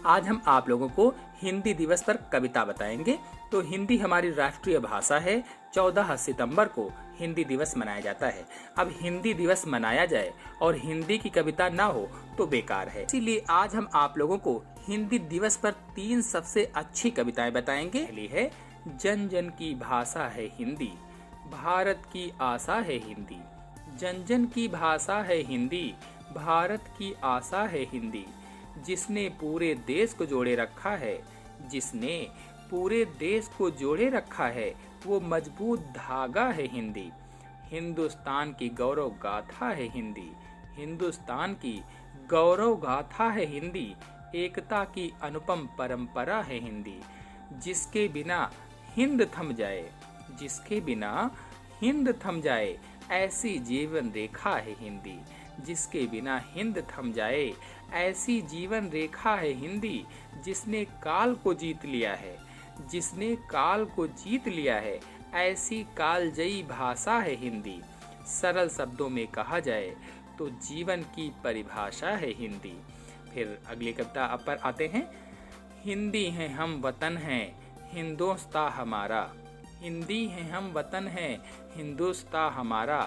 आज हम आप लोगों को हिंदी दिवस पर कविता बताएंगे। तो हिंदी हमारी राष्ट्रीय भाषा है। 14 सितंबर को हिंदी दिवस मनाया जाता है। अब हिंदी दिवस मनाया जाए और हिंदी की कविता ना हो तो बेकार है। इसीलिए आज हम आप लोगों को हिंदी दिवस पर 3 सबसे अच्छी कविताएं बताएंगे। पहली है, जन जन की भाषा है हिंदी, भारत की आशा है हिंदी। जन जन की भाषा है हिंदी, भारत की आशा है हिंदी। जिसने पूरे देश को जोड़े रखा है, जिसने पूरे देश को जोड़े रखा है, वो मजबूत धागा है हिंदी। हिंदुस्तान की गौरव गाथा है हिंदी, हिंदुस्तान की गौरव गाथा है हिंदी। एकता की अनुपम परंपरा है हिंदी। जिसके बिना हिंद थम जाए, जिसके बिना हिंद थम जाए, ऐसी जीवन रेखा है हिंदी। जिसके बिना हिंद थम जाए, ऐसी जीवन रेखा है हिंदी। जिसने काल को जीत लिया है, जिसने काल को जीत लिया है, ऐसी कालजयी भाषा है हिंदी। सरल शब्दों में कहा जाए तो जीवन की परिभाषा है हिंदी। फिर अगली कविता पर आते हैं। हिंदी है हम वतन है, हिंदुस्तां हमारा। हिंदी है हम वतन है, हिंदुस्तां हमारा।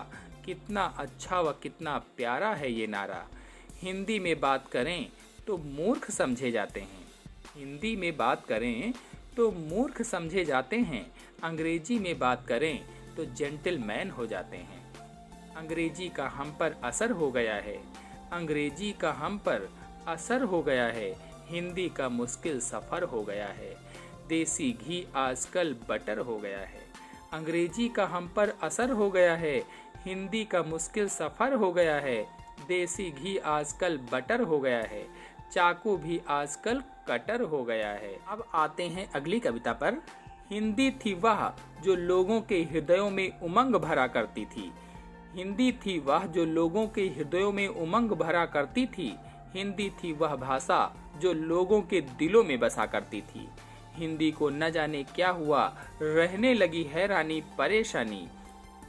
कितना अच्छा व कितना प्यारा है ये नारा। हिंदी में बात करें तो मूर्ख समझे जाते हैं, हिंदी में बात करें तो मूर्ख समझे जाते हैं। अंग्रेजी में बात करें तो जेंटलमैन हो जाते हैं। अंग्रेजी का हम पर असर हो गया है, अंग्रेजी का हम पर असर हो गया है। हिंदी का मुश्किल सफ़र हो गया है, देसी घी आजकल बटर हो गया है। अंग्रेजी का हम पर असर हो गया है, हिंदी का मुश्किल सफ़र हो गया है। देसी घी आजकल बटर हो गया है, चाकू भी आजकल कटर हो गया है। अब आते हैं अगली कविता पर। हिंदी थी वह जो लोगों के हृदयों में उमंग भरा करती थी। हिंदी थी वह जो लोगों के हृदयों में उमंग भरा करती थी। हिंदी थी वह भाषा जो लोगों के दिलों में बसा करती थी। हिंदी को न जाने क्या हुआ, रहने लगी हैरानी परेशानी।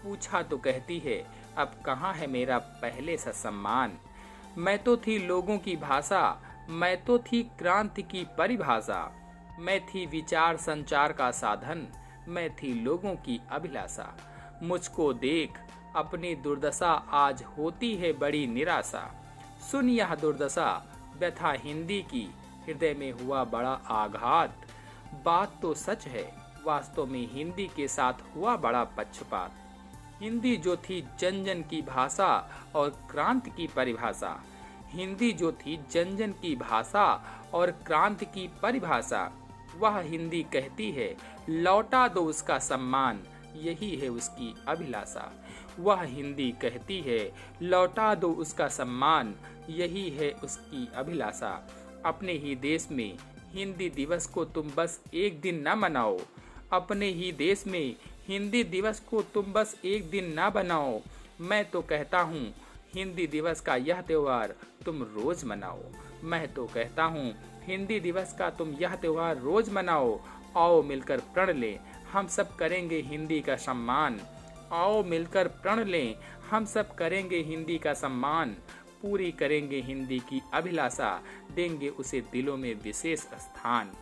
पूछा तो कहती है, अब कहाँ है मेरा पहले सा सम्मान। मैं तो थी लोगों की भाषा, मैं तो थी क्रांति की परिभाषा। मैं थी विचार संचार का साधन, मैं थी लोगों की अभिलाषा। मुझको देख अपनी दुर्दशा आज होती है बड़ी निराशा। सुन यह दुर्दशा व्यथा हिंदी की, हृदय में हुआ बड़ा आघात। बात तो सच है, वास्तव में हिंदी के साथ हुआ बड़ा पक्षपात। हिंदी जो थी जन जन की भाषा और क्रांति की परिभाषा। हिंदी जो थी जन जन की भाषा और क्रांति की परिभाषा। वह हिंदी कहती है, लौटा दो उसका सम्मान, यही है उसकी अभिलाषा। वह हिंदी कहती है, लौटा दो उसका सम्मान, यही है उसकी अभिलाषा। अपने ही देश में हिंदी दिवस को तुम बस एक दिन न मनाओ। अपने ही देश में हिंदी दिवस को तुम बस एक दिन ना बनाओ। मैं तो कहता हूँ हिंदी दिवस का यह त्योहार तुम रोज मनाओ। मैं तो कहता हूँ हिंदी दिवस का तुम यह त्योहार रोज मनाओ। आओ मिलकर प्रण लें, हम सब करेंगे हिंदी का सम्मान। आओ मिलकर प्रण लें, हम सब करेंगे हिंदी का सम्मान। पूरी करेंगे हिंदी की अभिलाषा, देंगे उसे दिलों में विशेष स्थान।